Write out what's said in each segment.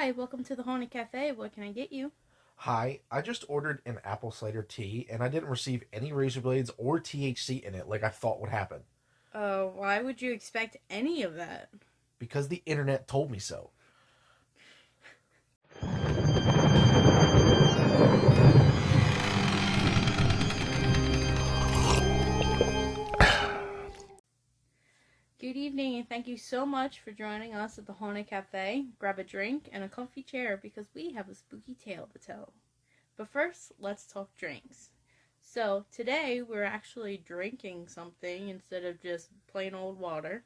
Hi, welcome to the Haunted Cafe. What can I get you? Hi, I just ordered an apple cider tea and I didn't receive any razor blades or THC in it like I thought would happen. Why would you expect any of that? Because the internet told me so. Good evening, and thank you so much for joining us at the Haunted Cafe. Grab a drink and a comfy chair because we have a spooky tale to tell. But first, let's talk drinks. So, today we're actually drinking something instead of just plain old water.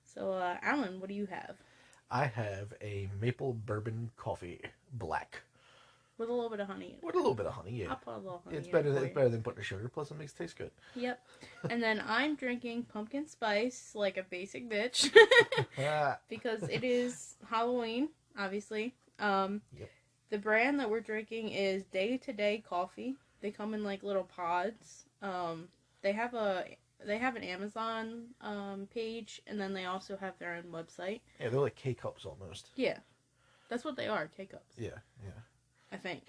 So, Alan, what do you have? I have a maple bourbon coffee, black, With a little bit of honey in it. with a little bit of honey. Yeah, I'll put a little honey it's in it better. for It's you. better than putting sugar. Plus, it makes it taste good. Yep. And then I'm drinking pumpkin spice like a basic bitch Ah, because it is Halloween, obviously. Yep. The brand that we're drinking is Day to Day Coffee. They come in like little pods. They have a they have an Amazon page, and then they also have their own website. Yeah, they're like K cups almost. Yeah, that's what they are, K cups. Yeah, yeah. I think.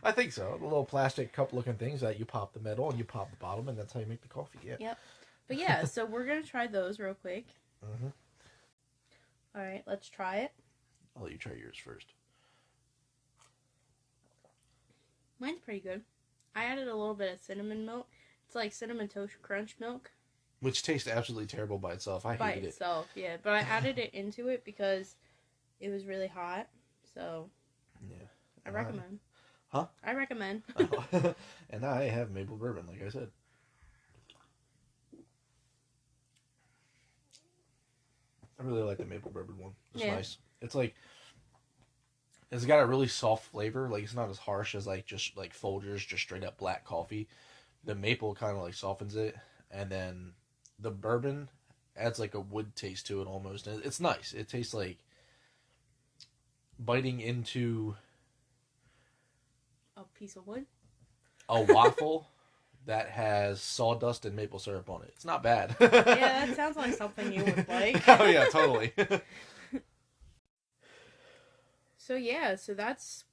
I think so. The little plastic cup looking things that you pop the middle and you pop the bottom, and that's how you make the coffee. Yeah. Yep. But yeah, so we're gonna try those real quick. Mm-hmm. All right, let's try it. I'll let you try yours first. Mine's pretty good. I added a little bit of cinnamon milk. It's like cinnamon toast crunch milk Which tastes absolutely terrible by itself. I by hated it. itself, yeah. But I added it into it because it was really hot. So Yeah. I recommend. Huh? I recommend. Oh. And I have maple bourbon, like I said. I really like the maple bourbon one. It's Yeah. nice. It's like it's got a really soft flavor. Like it's not as harsh as like just like Folgers, just straight up black coffee. The maple kind of like softens it, and then the bourbon adds like a wood taste to it almost. And it's nice. It tastes like biting into A piece of wood. a waffle that has sawdust and maple syrup on it. It's not bad. Yeah, that sounds like something you would like. Oh yeah, totally. So that's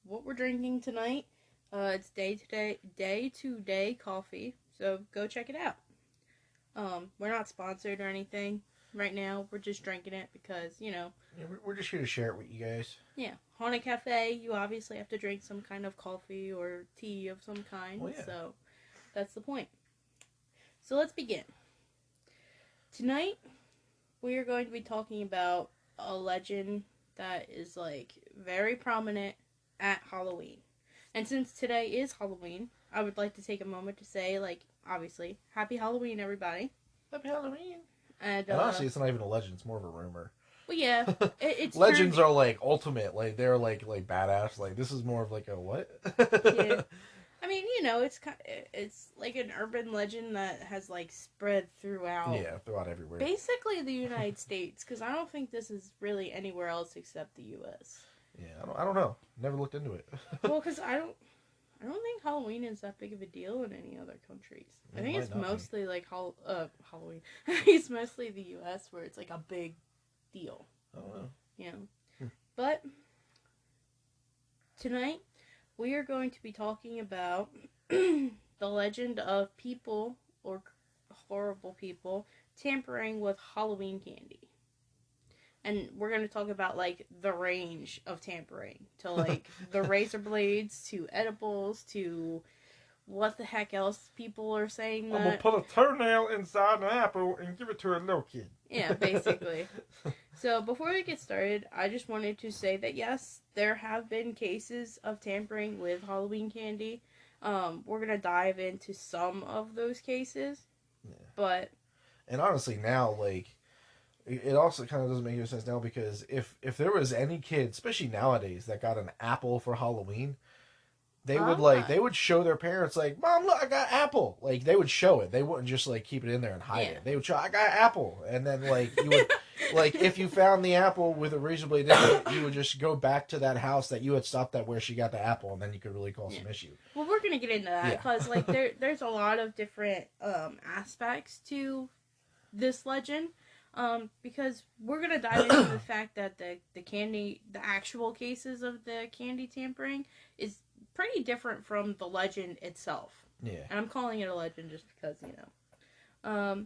what we're drinking tonight. It's day to day coffee. So go check it out. We're not sponsored or anything right now. We're just drinking it because, Yeah, we're just here to share it with you guys. yeah, Haunted Cafe, you obviously have to drink some kind of coffee or tea of some kind. Well, yeah. So that's the point. So let's begin. Tonight, we are going to be talking about a legend that is like very prominent at Halloween. And since today is Halloween, I would like to take a moment to say, like, obviously, happy Halloween, everybody. Happy Halloween. And, And honestly, it's not even a legend. It's more of a rumor. well, yeah, it's Legends turned, are like ultimate. Like they're like badass. Like this is more of like a what? yeah. I mean, it's like an urban legend that has like spread throughout. Yeah, throughout everywhere. Basically, the United States, because I don't think this is really anywhere else except the U.S. Yeah, I don't know. Never looked into it. Well, because I don't think Halloween is that big of a deal in any other countries. I It think might it's not be. mostly like Halloween. It's mostly the U.S. where it's like a big deal, I don't know. you know. Hmm. But tonight we are going to be talking about the legend of people or horrible people tampering with Halloween candy. And we're going to talk about like the range of tampering to like the razor blades to edibles to what the heck else people are saying that. put a toenail inside an apple and give it to a little kid. Yeah, basically. So before we get started, I just wanted to say that yes, there have been cases of tampering with Halloween candy. We're gonna dive into some of those cases, Yeah. but And honestly, now like it also kind of doesn't make any sense now because if there was any kid, especially nowadays, that got an apple for Halloween, they would show their parents like, "Mom, look, I got apple." Like they would show it. They wouldn't just like keep it in there and hide Yeah. it. They would show, "I got apple," and then like you would like if you found the apple with a razor blade in it, you would just go back to that house that you had stopped at where she got the apple, and then you could really cause some issue. Well, we're gonna get into that Yeah. because like there's a lot of different aspects to this legend. Because we're gonna dive into the fact that the actual cases of the candy tampering is pretty different from the legend itself. Yeah. And I'm calling it a legend just because, you know.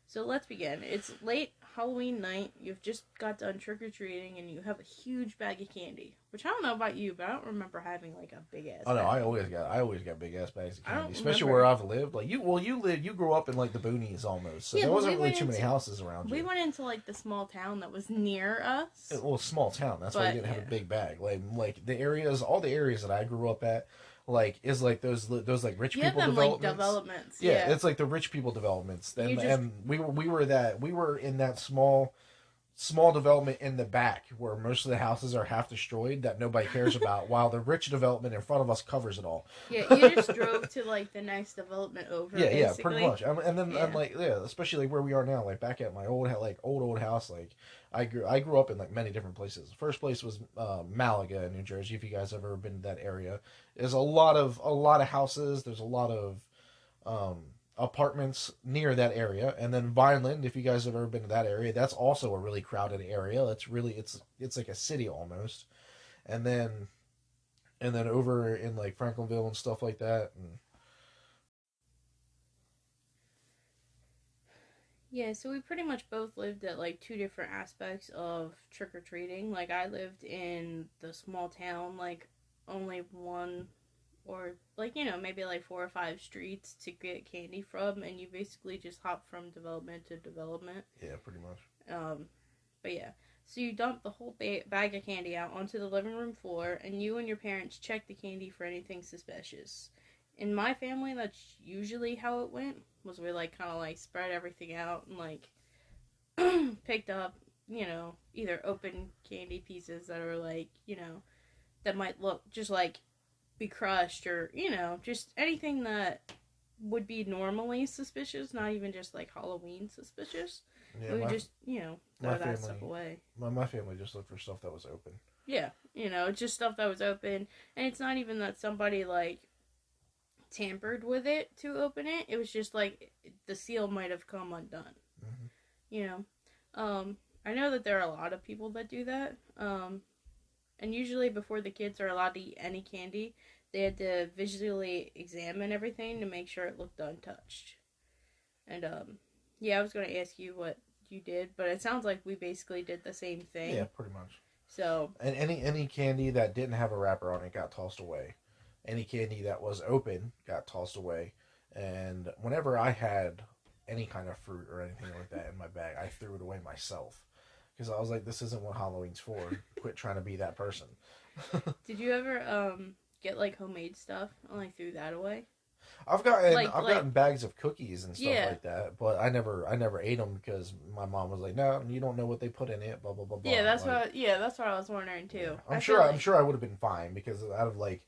So let's begin. It's late Halloween night. You've just got done trick or treating, and you have a huge bag of candy. Which I don't know about you, but I don't remember having like a big ass. Oh no, bag. I always got big ass bags of I candy, don't especially remember. where I've lived. Like you grew up in like the boonies almost, so Yeah, there but wasn't really too many houses around we you. went into like the small town that was near us. Well, small town, that's why you But didn't have a yeah, big bag. Like the areas, all the areas that I grew up at, like is like those like rich you have people them like developments. developments. Yeah, Yeah, it's like the rich people developments, you and just we were in that small development in the back where most of the houses are half destroyed that nobody cares about, while the rich development in front of us covers it all. yeah you just drove to like the next development over Yeah, pretty basically. much. And then Yeah. like yeah, especially like where we are now, like back at my old house. Like I grew up in like many different places. The first place was Malaga in New Jersey. If you guys have ever been to that area, there's a lot of houses. There's a lot of apartments near that area. And then Vineland, if you guys have ever been to that area, that's also a really crowded area. It's like a city almost. And then over in like Franklinville and stuff like that. And Yeah, so we pretty much both lived at like two different aspects of trick or treating. Like I lived in the small town, like only one or like you know maybe like four or five streets to get candy from, and you basically just hop from development to development. yeah, pretty much. Um, but yeah, so you dump the whole bag of candy out onto the living room floor, and you and your parents check the candy for anything suspicious. In my family, that's usually how it went. Was we like kind of like spread everything out and like picked up, you know, either open candy pieces that are like, you know, that might look just like be crushed or, you know, just anything that would be normally suspicious, not even just like Halloween suspicious. Yeah, We would just, you know, my throw that family stuff away. my family just looked for stuff that was open. Yeah, you know, just stuff that was open. And it's not even that somebody like tampered with it to open it. It was just like the seal might have come undone. Mm-hmm. You know, I know that there are a lot of people that do that. And usually before the kids are allowed to eat any candy, they had to visually examine everything to make sure it looked untouched. And yeah, I was gonna ask you what you did, but it sounds like we basically did the same thing. Yeah, pretty much. So And any candy that didn't have a wrapper on it got tossed away. Any candy that was open got tossed away. And whenever I had any kind of fruit or anything like that in my bag, I threw it away myself because I was like, this isn't what Halloween's for. Quit trying to be that person. did you ever get like homemade stuff and like threw that away? I've gotten bags of cookies and stuff Yeah. like that, but I never ate them because my mom was like, no, you don't know what they put in it, blah blah blah blah. Yeah, that's like, that's what I was wondering too. I'm sure I would have been fine because out of like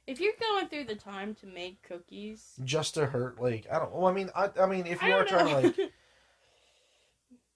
if you're going through the time to make cookies, just to hurt like I don't. Well, I mean if I you are don't trying know. to like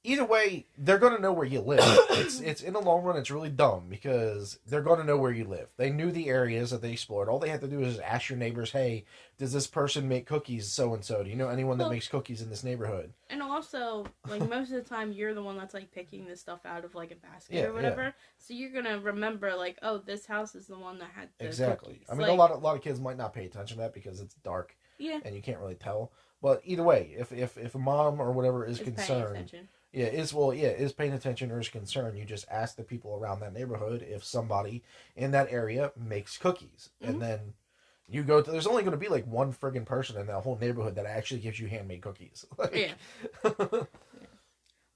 either way, they're going to know where you live. It's in the long run, it's really dumb because they're going to know where you live. They knew the areas that they explored. All they had to do is ask your neighbors, "Hey, does this person make cookies? So and so. Do you know anyone that makes cookies in this neighborhood?" And also, like most of the time, you're the one that's like picking this stuff out of like a basket or whatever. Yeah. So you're gonna remember like, oh, this house is the one that had the Exactly. cookies. I mean, like, a lot of kids might not pay attention to that because it's dark yeah, and you can't really tell. But either way, if a mom or whatever is it's paying concerned, attention. is paying attention or is concerned, you just ask the people around that neighborhood if somebody in that area makes cookies, and then you go to. There's only going to be like one friggin' person in that whole neighborhood that actually gives you handmade cookies. Like, Yeah.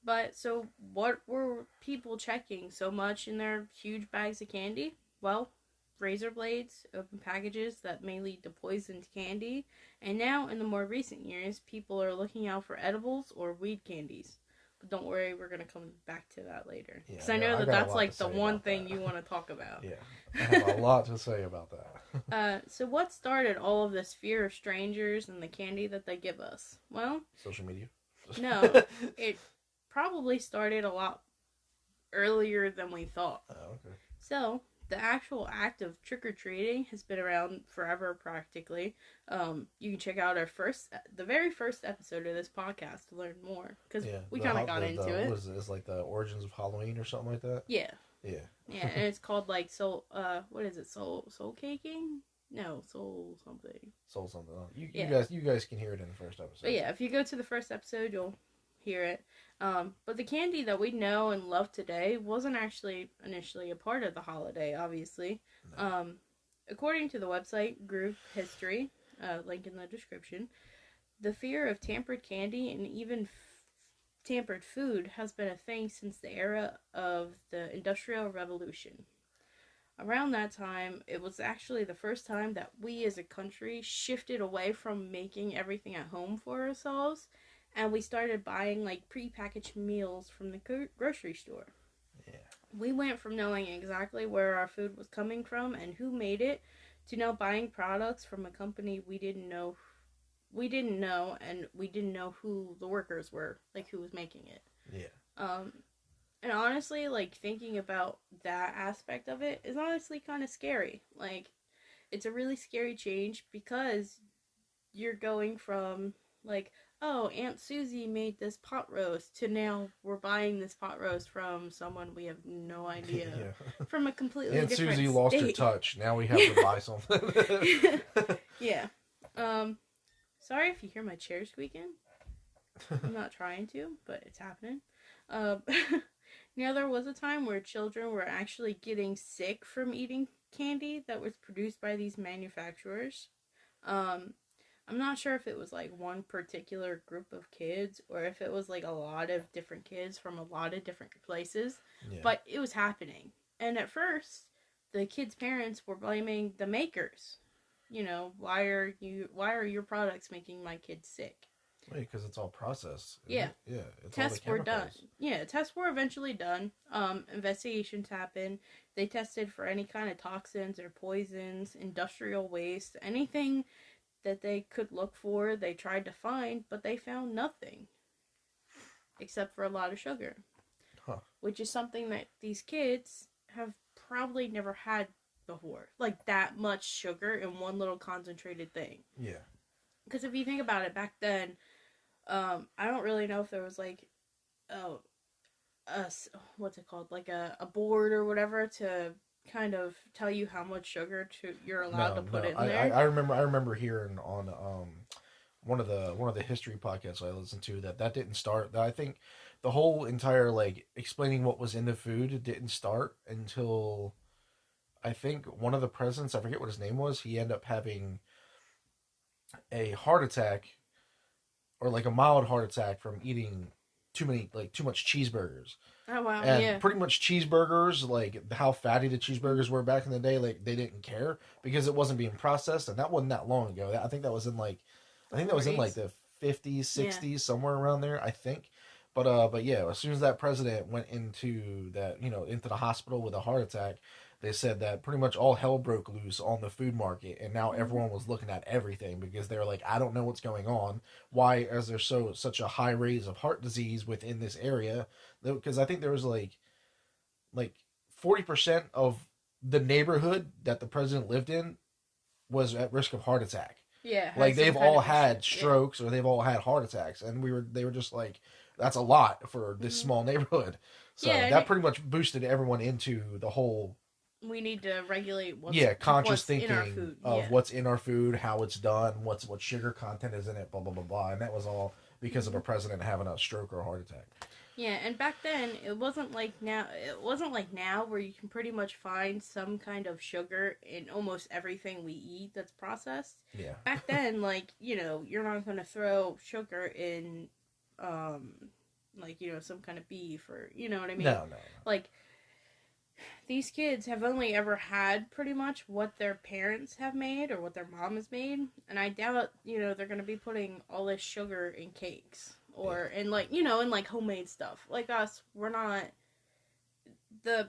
But so, what were people checking so much in their huge bags of candy? Well, razor blades, open packages that may lead to poisoned candy, and now in the more recent years, people are looking out for edibles or weed candies. But don't worry, we're gonna come back to that later because Yeah, I know I that got a that's lot like to the say one about thing that. you want to talk about. Yeah, I have a lot to say about that. So what started all of this fear of strangers and the candy that they give us? Well, Social media. no, it probably started a lot earlier than we thought. Oh, okay. So, the actual act of trick or treating has been around forever, practically. You can check out the very first episode of this podcast to learn more because Yeah, we kind of got into what it. is it? It's like the origins of Halloween or something like that. Yeah, Yeah, yeah, and it's called like soul. What is it? Soul caking? No, soul something. sold something. Yeah, You guys can hear it in the first but episode. yeah, if you go to the first episode, you'll hear it. But the candy that we know and love today wasn't actually initially a part of the holiday, obviously. No. According to the website Group History, link in the description, the fear of tampered candy and even tampered food has been a thing since the era of the Industrial Revolution. Around that time, it was actually the first time that we as a country shifted away from making everything at home for ourselves and we started buying like prepackaged meals from the grocery store. Yeah. We went from knowing exactly where our food was coming from and who made it to now buying products from a company we didn't know and we didn't know who the workers were, like who was making it. Yeah. And honestly, like thinking about that aspect of it is honestly kind of scary. Like it's a really scary change because you're going from like, oh, Aunt Susie made this pot roast to now we're buying this pot roast from someone we have no idea Yeah. from a completely Aunt different Susie state. lost her touch. Now we have to buy something. Yeah. Sorry if you hear my chair squeaking. I'm not trying to, but it's happening. Um, now there was a time where children were actually getting sick from eating candy that was produced by these manufacturers. Um, I'm not sure if it was like one particular group of kids or if it was like a lot of different kids from a lot of different places, Yeah. but it was happening. And at first, the kids' parents were blaming the makers. You know, why are your products making my kids sick? Wait, because it's all processed. Yeah. Yeah. It's Tests all were the done. chemicals. Yeah, tests were eventually done. Investigations happened. They tested for any kind of toxins or poisons, industrial waste, anything that they could look for. They tried to find, but they found nothing except for a lot of sugar, Huh. which is something that these kids have probably never had before. Like that much sugar in one little concentrated thing. Yeah. Because if you think about it, back then, I don't really know if there was like, oh, what's it called, like a board or whatever to kind of tell you how much sugar you're allowed to No, put no. in there. I remember hearing on one of the history podcasts I listened to that didn't start. That I think the whole entire like explaining what was in the food didn't start until I think one of the presidents, I forget what his name was, he ended up having a heart attack or like a mild heart attack from eating too much cheeseburgers. Oh wow, And yeah. pretty much cheeseburgers, like how fatty the cheeseburgers were back in the day, like they didn't care because it wasn't being processed, and that wasn't that long ago. I think that was in like, I The think that was in like 40s. the 50s, Yeah. 60s, somewhere around there. I think, but yeah, as soon as that president went into that, into the hospital with a heart attack, they said that pretty much all hell broke loose on the food market, and now Mm-hmm. everyone was looking at everything because they're like, I don't know what's going on. Why is there such a high rates of heart disease within this area? Because I think there was like 40% of the neighborhood that the president lived in was at risk of heart attack. Yeah, Like has some they've kind all of issue. had strokes or they've all had heart attacks, and they were just like, that's a lot for Yeah. this Mm-hmm. small neighborhood. So Yeah, that pretty much boosted everyone into the whole we need to regulate conscious what's in our thinking food. of Yeah. what's in our food, how it's done, what sugar content is in it, blah blah blah blah, and that was all because of a president having a stroke or a heart attack. Yeah, and back then it wasn't like now. It wasn't like now where you can pretty much find some kind of sugar in almost everything we eat that's processed. Yeah. Back then, like you're not gonna throw sugar in, like some kind of beef or you know what I mean. No, no. Like these kids have only ever had pretty much what their parents have made or what their mom has made, and I doubt they're gonna be putting all this sugar in cakes or in like in like homemade stuff. Like us, we're not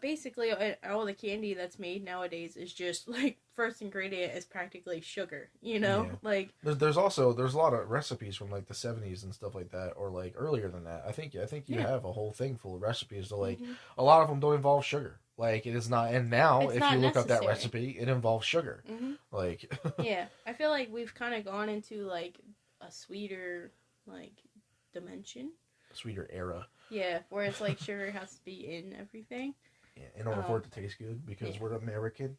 basically all the candy that's made nowadays is just like first ingredient is practically sugar. Yeah. Like There's a lot of recipes from like the 70s and stuff like that, or like earlier than that. I think you Yeah. have a whole thing full of recipes. So like Mhm. a lot of them don't involve sugar. Like it is not. And now, It's if you not look up that necessary. recipe, it involves sugar. Mm-hmm. Like Yeah, I feel like we've kind of gone into like a sweeter like dimension. sweeter era. Yeah, where it's like sugar has to be in everything. Yeah, in order for it to taste good, because Yeah. we're American.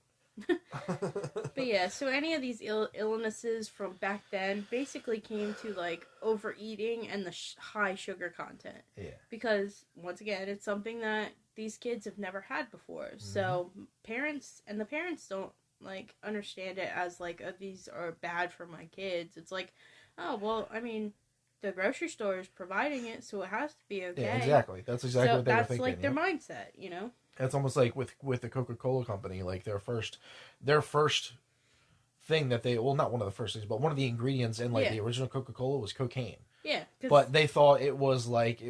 But yeah, so any of these illnesses from back then basically came to like overeating and the high sugar content. Yeah. Because once again, it's something that these kids have never had before. Mm-hmm. So the parents don't like understand it as like these are bad for my kids. It's like, oh well, I mean, the grocery store is providing it, so it has to be Yeah, okay. exactly. That's exactly So what they were that's thinking. like their mindset, you know. It's almost like with the Coca-Cola company, like their first thing that they, well, not one of the first things, but one of the ingredients in like Yeah. the original Coca-Cola was cocaine. Yeah, But they thought it was like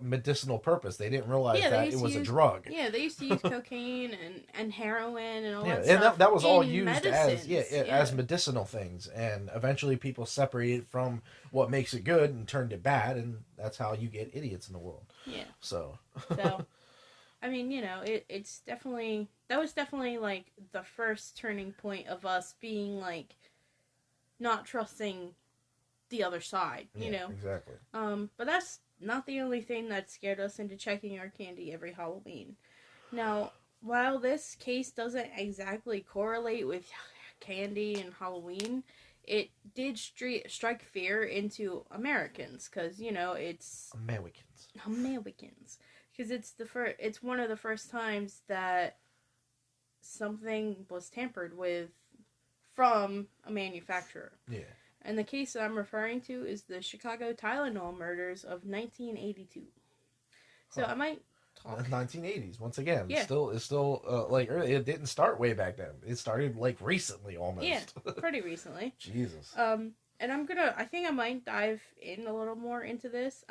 medicinal purpose. They didn't realize that it was a drug. Yeah, they used to use cocaine and heroin and all Yeah, that and stuff that was all in used medicines. as medicinal things, and eventually people separated from what makes it good and turned it bad, and that's how you get idiots in the world. Yeah. So So, I mean, you know, it's definitely that was definitely like the first turning point of us being like not trusting the other side, you yeah, know. exactly. But that's not the only thing that scared us into checking our candy every Halloween. Now, while this case doesn't exactly correlate with candy and Halloween, it did strike fear into Americans because you know it's Americans because it's one of the first times that something was tampered with from a manufacturer. Yeah. And the case that I'm referring to is the Chicago Tylenol murders of 1982. So I might talk. 1980s once again. Yeah. Still like it didn't start way back then. It started like recently almost. Yeah, pretty recently. Jesus. And I think I might dive in a little more into this.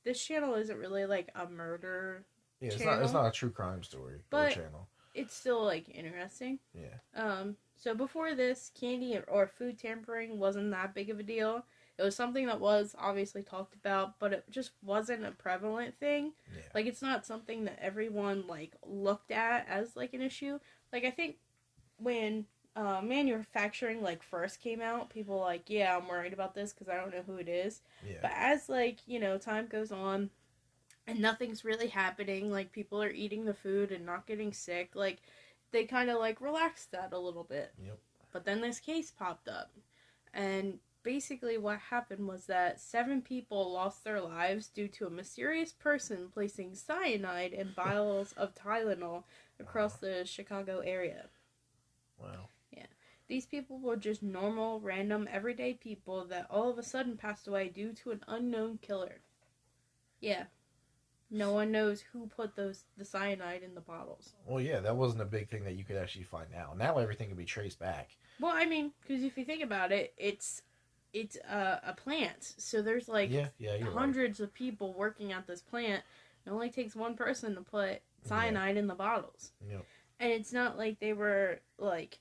This channel isn't really like a murder Yeah, channel. It's not a true crime story but or channel. It's still like interesting. Yeah. So before this, candy or food tampering wasn't that big of a deal. It was something that was obviously talked about, but it just wasn't a prevalent thing. Yeah. Like it's not something that everyone like looked at as like an issue. Like I think when manufacturing like first came out, people were like, yeah, I'm worried about this because I don't know who it is. Yeah. But as like time goes on and nothing's really happening, like people are eating the food and not getting sick, like they kind of like relaxed that a little bit. Yep. But then this case popped up, and basically what happened was that 7 people lost their lives due to a mysterious person placing cyanide in vials of Tylenol across the Chicago area. Wow. Yeah. These people were just normal, random, everyday people that all of a sudden passed away due to an unknown killer. Yeah. No one knows who put the cyanide in the bottles. Well, yeah, that wasn't a big thing that you could actually find out. Now everything can be traced back. Well, I mean, because if you think about it, it's a plant, so there's like hundreds of people working at this plant. It only takes one person to put cyanide in the bottles. Yep. And it's not like they were like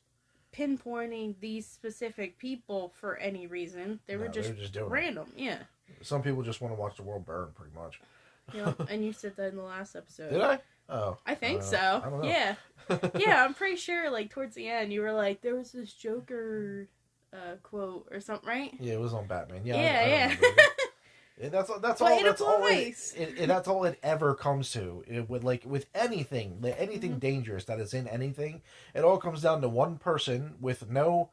pinpointing these specific people for any reason. They were just random. Yeah. Some people just want to watch the world burn, pretty much. Yep. And you said that in the last episode. Did I? Oh. I think so. I don't know. Yeah. Yeah, I'm pretty sure like towards the end you were like, there was this Joker quote or something, right? Yeah, it was on Batman. Yeah. Yeah. That's all it ever comes to. With anything dangerous that is in anything, it all comes down to one person with no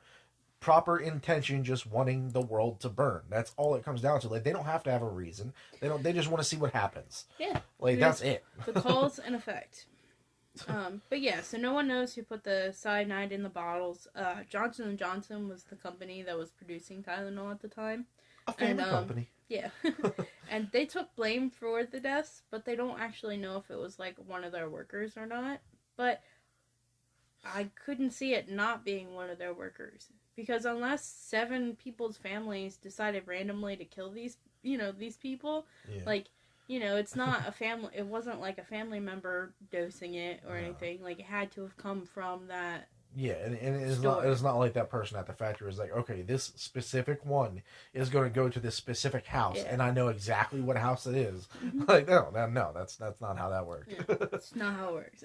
proper intention, just wanting the world to burn. That's all it comes down to. Like, they don't have to have a reason. They just want to see what happens. Yeah. Like, that's it. The cause and effect. But yeah, so no one knows who put the cyanide in the bottles. Johnson & Johnson was the company that was producing Tylenol at the time. A family company. Yeah. And they took blame for the deaths, but they don't actually know if it was like one of their workers or not. But I couldn't see it not being one of their workers. Because unless 7 people's families decided randomly to kill these people, it's not a it wasn't like a family member dosing it or anything. Like, it had to have come from that Yeah, and store. it's not like that person at the factory is like, okay, this specific one is going to go to this specific house, Yeah. and I know exactly what house it is. Mm-hmm. Like, no, that's not how that worked. Yeah, it's not how it works.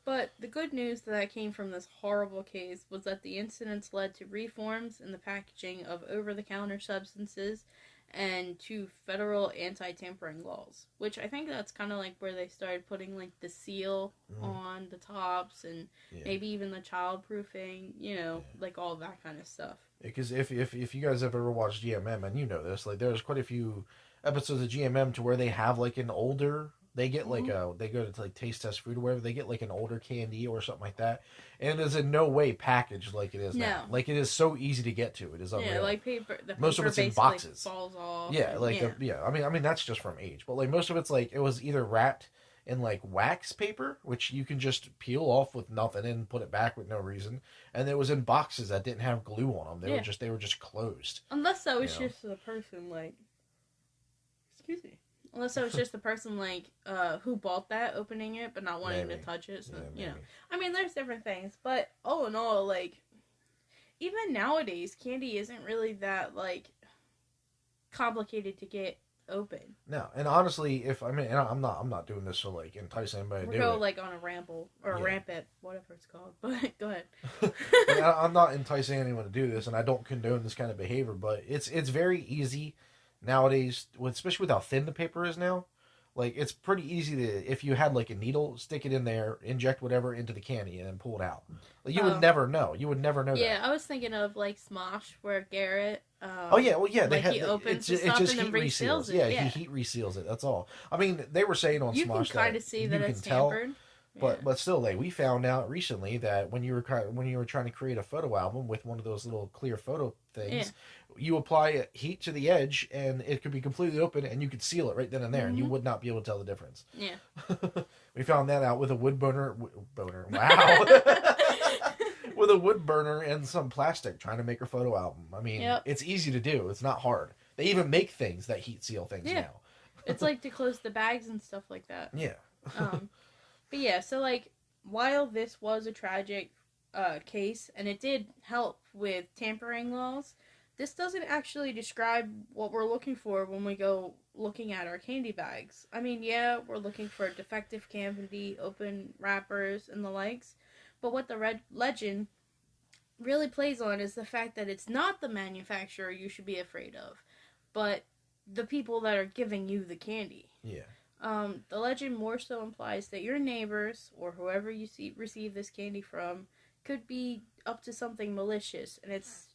But the good news that came from this horrible case was that the incidents led to reforms in the packaging of over the counter substances and to federal anti tampering laws, which I think that's kind of like where they started putting like the seal Mm, on the tops and yeah, maybe even the child proofing, yeah. like all that kind of stuff. Because if you guys have ever watched GMM and you know this, like there's quite a few episodes of GMM to where they have like an older they get like Mm-hmm. a they go to like taste test food or whatever, they get like an older candy or something like that. And it is in no way packaged like it is now. No. Like it is so easy to get to. It is Yeah, unreal. like paper. The Most of paper it's in basically boxes. falls off. Yeah, And like yeah. yeah. I mean that's just from age, but like most of it's like it was either wrapped in like wax paper, which you can just peel off with nothing and put it back with no reason, and it was in boxes that didn't have glue on them. Yeah. They were just closed. Unless that was You know? just the person like, excuse me. Unless that was just the person like who bought that opening it but not wanting Maybe. to touch it. So Yeah, you know, maybe. I mean, there's different things, but all in all, like even nowadays, candy isn't really that like complicated to get open. No, and honestly, if I mean, and I'm not doing this to like entice anybody to We do go it. like on a ramble or a Yeah. rampant, whatever it's called. But go ahead. Like, I'm not enticing anyone to do this, and I don't condone this kind of behavior. But it's very easy nowadays, especially with how thin the paper is now. Like it's pretty easy to if you had like a needle, stick it in there, inject whatever into the candy, and then pull it out. Like you would never know. You would never know Yeah, that. I was thinking of like Smosh, where Garrett. Oh yeah, well yeah, they Like had he opens the it's stuff just and then heat reseals reseals. it. Yeah, Yeah. he heat reseals it. That's all. I mean, they were saying on You can Smosh kind that of see you that can it's tell. tampered. Yeah. But still, like we found out recently that when when you were trying to create a photo album with one of those little clear photo things, you apply heat to the edge and it could be completely open and you could seal it right then and there, and you would not be able to tell the difference. Yeah. We found that out with a boner. Wow. With a wood burner and some plastic trying to make a photo album. I mean, Yep. it's easy to do. It's not hard. They even make things that heat seal things Yeah. now. It's like to close the bags and stuff like that. Yeah. But yeah, so like while this was a tragic case and it did help with tampering laws, this doesn't actually describe what we're looking for when we go looking at our candy bags. I mean, yeah, we're looking for defective candy, open wrappers, and the likes, but what the red legend really plays on is the fact that it's not the manufacturer you should be afraid of, but the people that are giving you the candy. Yeah. The legend more so implies that your neighbors or whoever you receive this candy from could be up to something malicious,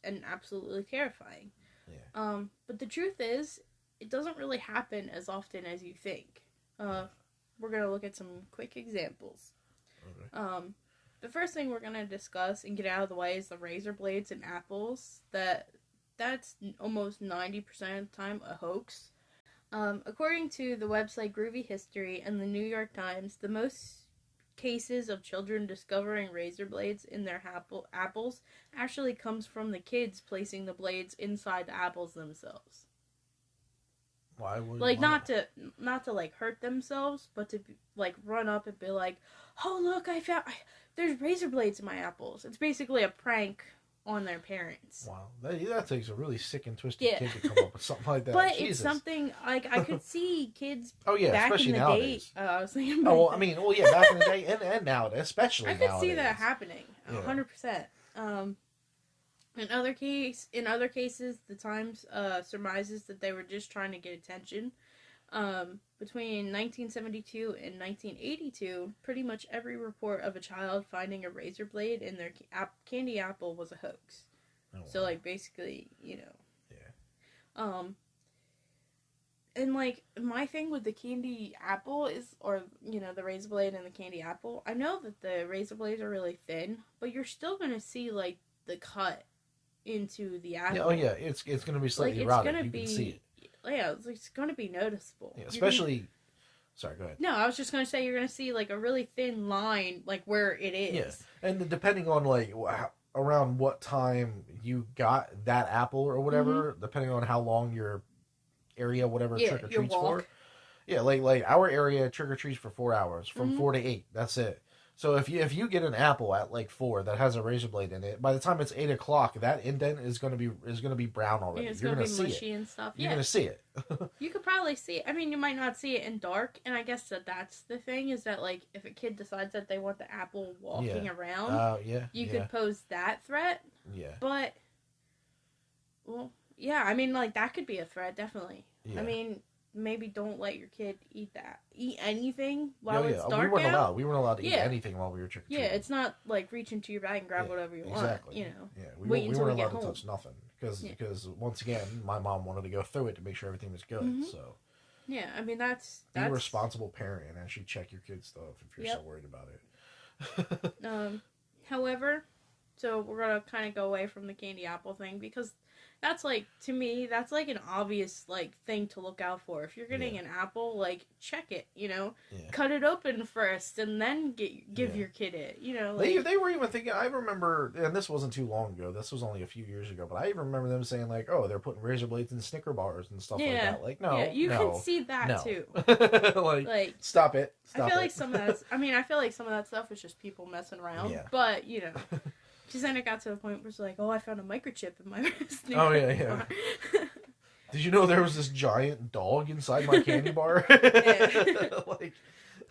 and absolutely terrifying. Yeah. But the truth is, it doesn't really happen as often as you think. We're gonna look at some quick examples. Okay. The first thing we're gonna discuss and get out of the way is the razor blades and apples. That's almost 90% of the time a hoax. According to the website Groovy History and the New York Times, the most cases of children discovering razor blades in their apples actually comes from the kids placing the blades inside the apples themselves. Why would Like not to like hurt themselves, but to like run up and be like, "Oh look, there's razor blades in my apples." It's basically a prank on their parents. Wow, that takes a really sick and twisted Yeah. kid to come up with something like that. But Jesus. it's something like I could see kids Oh yeah, back especially in the nowadays. day. I was thinking. Oh well, I mean, well yeah, back in the day and nowadays, especially I could nowadays. see that happening, Yeah. 100%. In other cases, the Times surmises that they were just trying to get attention. Between 1972 and 1982, pretty much every report of a child finding a razor blade in their candy apple was a hoax. Oh, wow. So, like, basically, Yeah. And, like, my thing with the candy apple is, or, the razor blade and the candy apple, I know that the razor blades are really thin, but you're still going to see, like, the cut into the apple. Yeah, oh yeah, it's going to be slightly Like, it's rotted. gonna You be, can see it. Yeah, it's going to be noticeable. Yeah, especially. Sorry, go ahead. No, I was just going to say you're going to see, like, a really thin line, like, where it is. Yeah, and depending on, like, around what time you got that apple or whatever, depending on how long your area, whatever, trick or treats for. Yeah, like our area trick or treats for 4 hours, from 4 to 8. That's it. So if you get an apple at like 4 that has a razor blade in it, by the time it's 8 o'clock, that indent is gonna be brown Yeah, already. it's You're gonna gonna be see it. mushy and stuff. You're Yeah, gonna see it. you could probably see it. I mean, you might not see it in dark, and I guess that's the thing is that like if a kid decides that they want the apple Yeah. walking around, Yeah. you Yeah. could pose that threat. Yeah. But well, yeah, I mean like that could be a threat definitely. I Yeah. mean, maybe don't let your kid eat anything Oh while yeah. it's We dark weren't out. allowed. We weren't allowed to eat Yeah, anything while we were trick or yeah, treating. it's not like reach into your bag and grab Yeah. whatever you want. Exactly. You know, Yeah. wait We until we weren't get allowed to home. touch nothing because Yeah. once again my mom wanted to go through it to make sure everything was good. Mhm. So Yeah, I mean be a responsible parent and actually check your kids' stuff if you're so worried about it. However, so we're gonna kind of go away from the candy apple thing because that's like to me that's like an obvious like thing to look out for. If you're getting an apple, like check it, cut it open first and then give your kid it, like They were even thinking. I remember, and this wasn't too long ago. This was only a few years ago, but I even remember them saying like, "Oh, they're putting razor blades in Snicker bars and stuff like that." Like, no, yeah, you no, can see that no. too. like, stop it. Stop I feel it. like some of that. I mean, I feel like some of that stuff is just people messing around. Yeah. But because then it got to the point where it's like, oh, I found a microchip in my Snicker Oh yeah. bar. Did you know there was this giant dog inside my candy bar? like,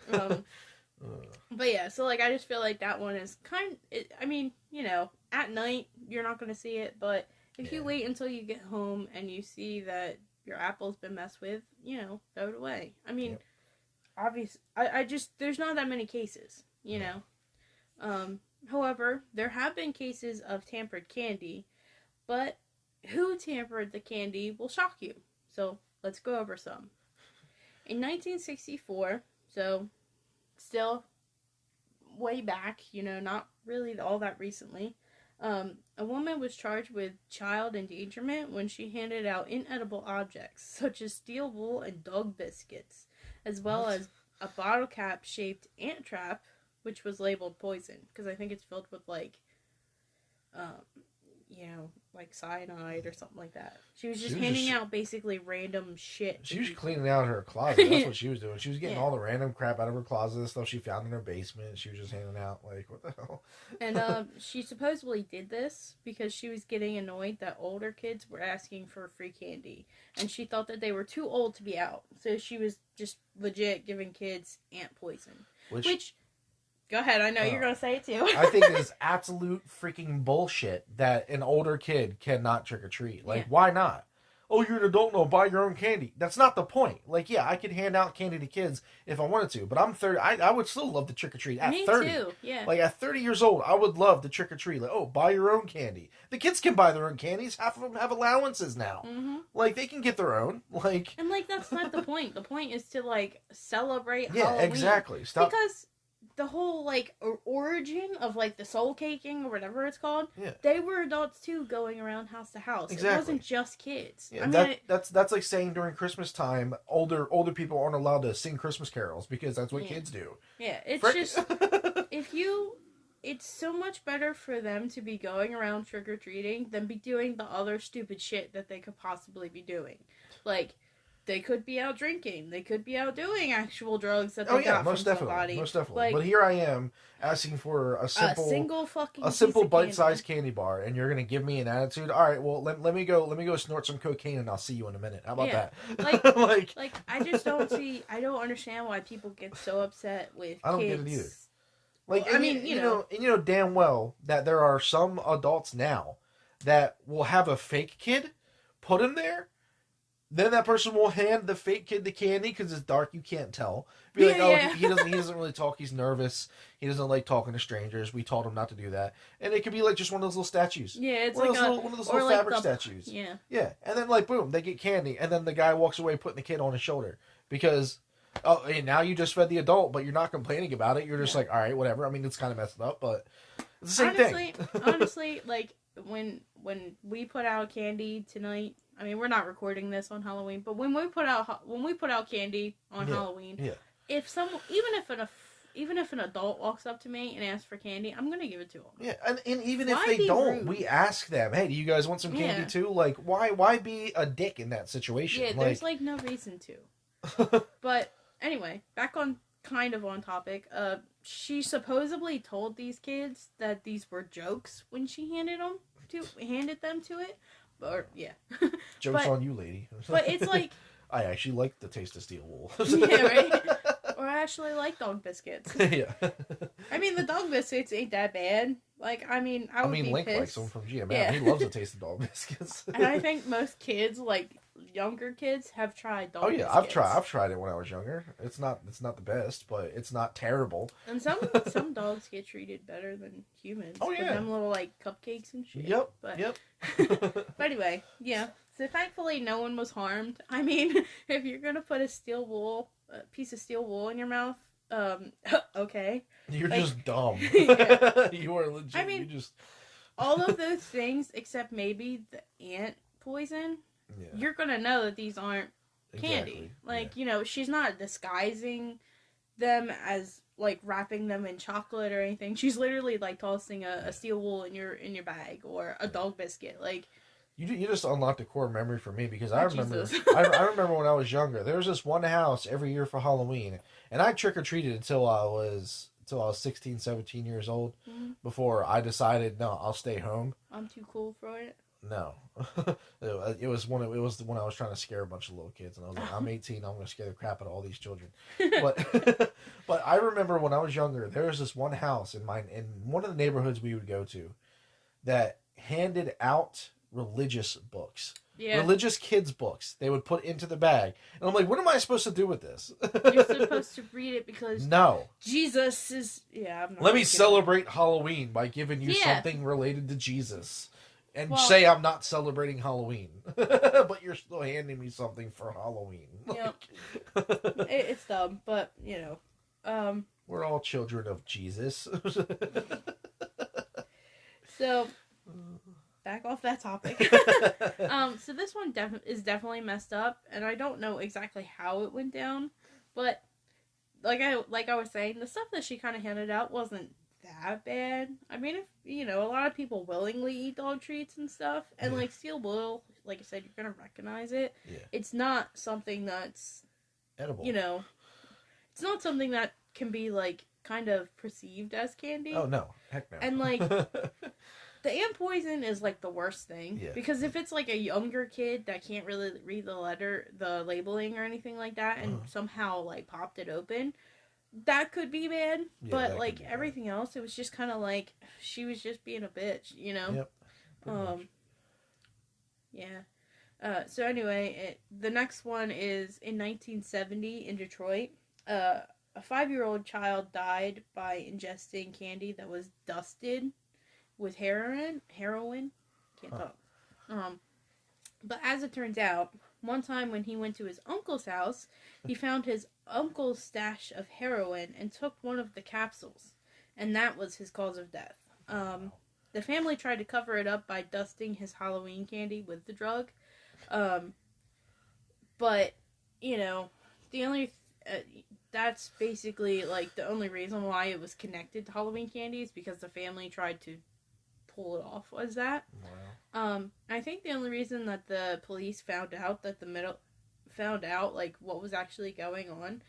but yeah, so like I just feel like that one is I mean, at night you're not gonna see it, but if you wait until you get home and you see that your apple's been messed with, throw it away. I mean, obviously, I just there's not that many cases, However, there have been cases of tampered candy, but who tampered the candy will shock you. So let's go over some. In 1964, so still way back, not really all that recently, a woman was charged with child endangerment when she handed out inedible objects such as steel wool and dog biscuits, as well as a bottle cap shaped ant trap, which was labeled poison because I think it's filled with like cyanide or something like that. She was just handing out basically random shit. She was cleaning out her closet. That's what she was doing. She was getting all the random crap out of her closet, the stuff she found in her basement. She was just handing out, like, what the hell? And she supposedly did this because she was getting annoyed that older kids were asking for free candy. And she thought that they were too old to be out. So she was just legit giving kids ant poison. Which go ahead, I know you're going to say it too. I think it is absolute freaking bullshit that an older kid cannot trick or treat. Like, why not? Oh, you're an adult now, buy your own candy. That's not the point. Like, yeah, I could hand out candy to kids if I wanted to, but I'm 30. I would still love to trick or treat at 30. Me too, yeah. Like, at 30 years old, I would love to trick or treat. Like, oh, buy your own candy. The kids can buy their own candies. Half of them have allowances now. Mm-hmm. Like, they can get their own. Like, and like that's not the point. The point is to like celebrate yeah, Halloween. exactly. Stop. Because the whole like origin of like the soul caking or whatever it's called, yeah. They were adults too going around house to house. Exactly. It wasn't just kids. Yeah, I mean, that's like saying during Christmas time, older people aren't allowed to sing Christmas carols because that's what kids do. Yeah, it's Frick. just it's so much better for them to be going around trick or treating than be doing the other stupid shit that they could possibly be doing, like. They could be out drinking. They could be out doing actual drugs that they got from somebody. Most definitely. Like, but here I am asking for a simple bite-sized candy bar, and you're gonna give me an attitude. All right, well let me go snort some cocaine, and I'll see you in a minute. How about that? like I just don't I don't understand why people get so upset with. I don't kids. get it either. Like, well, I mean, you know damn well that there are some adults now that will have a fake kid, put him there. Then that person will hand the fake kid the candy because it's dark. You can't tell. Be like, oh, he doesn't really talk. He's nervous. He doesn't like talking to strangers. We taught him not to do that. And it could be like just one of those little statues. Yeah, it's one like of those little fabric statues. Yeah. Yeah, and then like boom, they get candy, and then the guy walks away putting the kid on his shoulder because and now you just fed the adult, but you're not complaining about it. You're just like, all right, whatever. I mean, it's kind of messed up, but it's the same thing. Honestly, like when we put out candy tonight. I mean, we're not recording this on Halloween, but when we put out candy on Halloween, if even if an adult walks up to me and asks for candy, I'm gonna give it to them. Yeah, and even if they don't, rude? We ask them, "Hey, do you guys want some candy too?" Like, why be a dick in that situation? Yeah, there's like no reason to. But anyway, back on kind of on topic. She supposedly told these kids that these were jokes when she handed them to it. Or yeah, Joke's but on you, lady. it's like I actually like the taste of steel wool. yeah, right. Or I actually like dog biscuits. Yeah. I mean, the dog biscuits ain't that bad. Like, I mean, I I would mean, be Link likes pissed. them from GMM. Yeah. He loves the taste of dog biscuits. And I think most kids, like younger kids, have tried Oh dog yeah, biscuits. I've tried it when I was younger. It's not the best, but it's not terrible. And some dogs get treated better than humans. Oh With yeah. them little like cupcakes and shit. Yep. But Yep. but anyway, yeah. So thankfully, no one was harmed. I mean, if you're gonna put a piece of steel wool in your mouth, okay. You're Like, just dumb. yeah. You are legit. I mean, you just all of those things except maybe the ant poison. yeah. You're gonna know that these aren't candy. Exactly. Like, Yeah. you know, she's not disguising them as like wrapping them in chocolate or anything. She's literally like tossing a steel wool in your bag or a dog biscuit. Like, You just unlocked a core memory for me because I oh, remember Jesus. I remember when I was younger. There was this one house every year for Halloween, and I trick or treated until I was 16, 17 years old. Mhm. Before I decided, no, I'll stay home. I'm too cool for it. No, it was when I was trying to scare a bunch of little kids, and I was like, I'm 18, I'm going to scare the crap out of all these children. But but I remember when I was younger, there was this one house in one of the neighborhoods we would go to that handed out religious books. Yeah. Religious kids books they would put into the bag. And I'm like, what am I supposed to do with this? You're supposed to read it because No. Jesus is. Yeah, I'm not. Let me gonna celebrate Halloween by giving you Yeah. something related to Jesus. And Well- say I'm not celebrating Halloween. But you're still handing me something for Halloween. Yep. Like, It's dumb, but you know. we're all children of Jesus. So back off that topic. So this one is definitely messed up, and I don't know exactly how it went down, but like I was saying, the stuff that she kind of handed out wasn't that bad. I mean, if you know, a lot of people willingly eat dog treats and stuff, and Yeah. like steel wool, like I said, you're gonna recognize it. Yeah. It's not something that's Edible. you know, it's not something that can be like kind of perceived as candy. Oh no, heck no. And, like, the ant poison is like the worst thing. Yeah. Because if it's like a younger kid that can't really read the labeling or anything like that, and somehow like popped it open, that could be bad. Yeah, that But could like be bad. everything else, it was just kind of like she was just being a bitch, you know. Yep. Pretty much. Yeah. So anyway, the next one is in 1970 in Detroit. A 5-year-old child died by ingesting candy that was dusted with heroin. Can't talk. But as it turns out, one time when he went to his uncle's house, he found his uncle's stash of heroin and took one of the capsules, and that was his cause of death. The family tried to cover it up by dusting his Halloween candy with the drug, but you know, the only that's basically like the only reason why it was connected to Halloween candy is because the family tried to pull it off was that. Wow. I think the only reason that the police found out like what was actually going on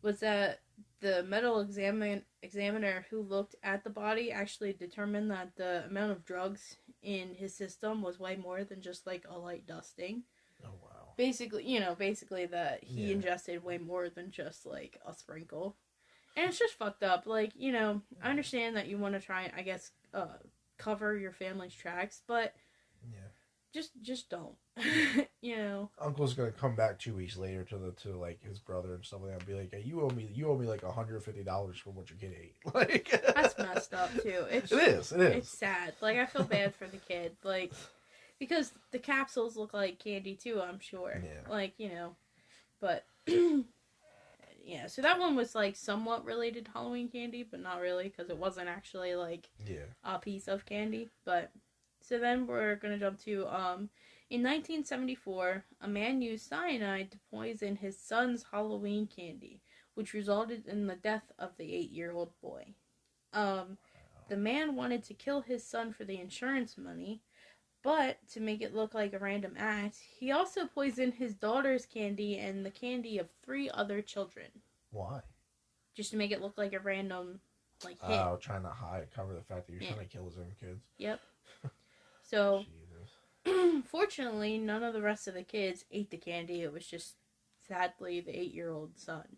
was that the medical examiner who looked at the body actually determined that the amount of drugs in his system was way more than just like a light dusting. Oh wow. Basically that he ingested way more than just like a sprinkle. And it's just fucked up. Like, you know, I understand that you want to try, I guess, cover your family's tracks, but just don't. You know. Uncle's gonna come back 2 weeks later to like his brother and stuff like that and be like, hey, you owe me like $150 for what your kid ate. Like That's messed up too. It is. It's sad. Like, I feel bad for the kid. Like, because the capsules look like candy too, I'm sure. Yeah. Like, you know. But yeah, so that one was like somewhat related to Halloween candy, but not really, because it wasn't actually like a piece of candy. But so then we're gonna jump to in 1974, a man used cyanide to poison his son's Halloween candy, which resulted in the death of the 8-year-old boy. The man wanted to kill his son for the insurance money, but to make it look like a random act, he also poisoned his daughter's candy and the candy of 3 other children. Why? just to make it look like a random like hit. Oh, trying to cover the fact that you're Yeah. trying to kill his own kids. Yep. So, Jesus. fortunately, none of the rest of the kids ate the candy. It was just sadly the 8-year-old son,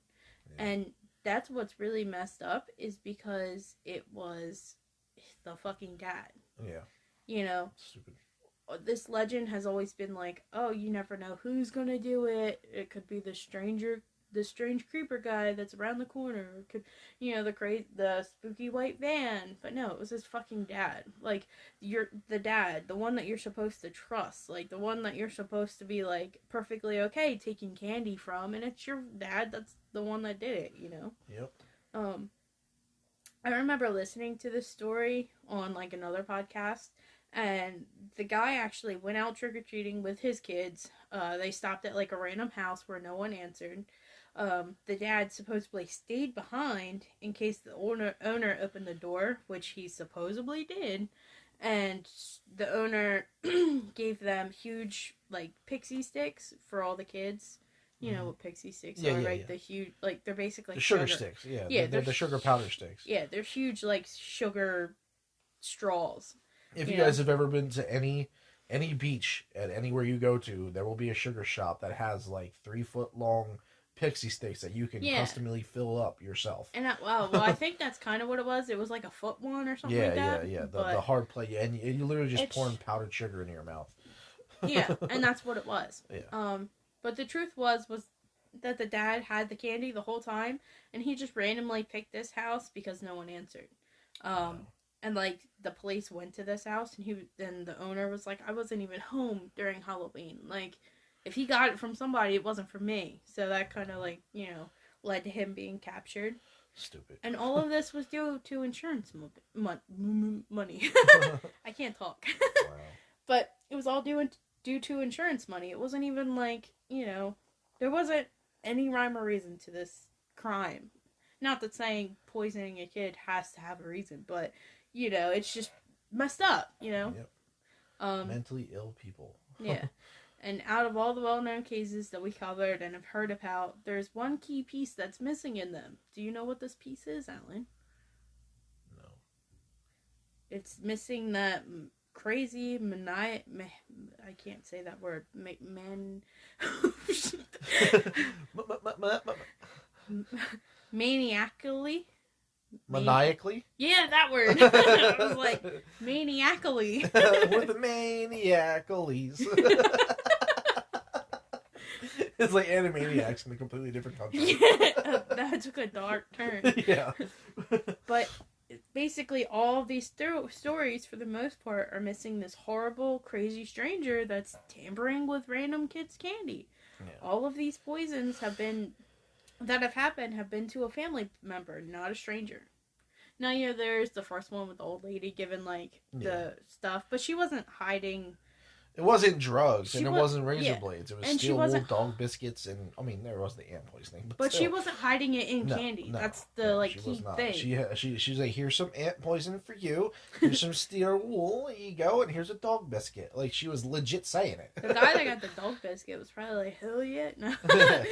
Yeah. and that's what's really messed up is because it was the fucking dad. Yeah. You know, Stupid. this legend has always been like, oh, you never know who's gonna do it. It could be the strange creeper guy that's around the corner. It could, the spooky white van. But no, it was his fucking dad. Like, you're the dad, the one that you're supposed to trust, like the one that you're supposed to be like perfectly okay taking candy from, and it's your dad. That's the one that did it. Yep. Um, I remember listening to this story on like another podcast, and the guy actually went out trick or treating with his kids. They stopped at like a random house where no one answered. The dad supposedly stayed behind in case the owner opened the door, which he supposedly did, and the owner gave them huge like pixie sticks for all the kids. You know what pixie sticks are, right? Yeah. The huge, like they're basically the sugar sticks. Yeah. Yeah, they're the sugar powder sticks. Yeah, they're huge, like sugar straws. If you guys have ever been to any beach at anywhere you go to, there will be a sugar shop that has like 3-foot long pixie sticks that you can customly fill up yourself. And I think that's kind of what it was. It was like a foot one or something like that. Yeah. The hard play, and you literally just pouring powdered sugar into your mouth. Yeah, and that's what it was. Yeah. But the truth was that the dad had the candy the whole time, and he just randomly picked this house because no one answered. And like the police went to this house, and then the owner was like, I wasn't even home during Halloween. Like, if he got it from somebody, it wasn't from me. So that kind of like led to him being captured. Stupid. And all of this was due to insurance money. I can't talk. Wow. But it was all due to insurance money. It wasn't even like, there wasn't any rhyme or reason to this crime. Not that saying poisoning a kid has to have a reason, but, it's just messed up, Yep. Mentally ill people. Yeah. And out of all the well-known cases that we covered and have heard about, there's one key piece that's missing in them. Do you know what this piece is, Alan? No. It's missing that crazy I can't say that word. Maniacally? Maniacally? Yeah, that word. I was like, maniacally. We're the maniacalies. It's like Animaniacs in a completely different country. Yeah, that took a dark turn. Yeah. But basically, all of these stories, for the most part, are missing this horrible, crazy stranger that's tampering with random kids' candy. Yeah. All of these poisons have been to a family member, not a stranger. Now, there's the first one with the old lady giving, like, the stuff, but she wasn't hiding. It wasn't drugs, and it wasn't razor blades. It was and steel wool dog biscuits, and, I mean, there was the ant poisoning. But she wasn't hiding it in candy. That's the, key thing. She was like, here's some ant poison for you, here's some steel wool, here you go, and here's a dog biscuit. Like, she was legit saying it. The guy that got the dog biscuit was probably like, hell yeah. No. I'm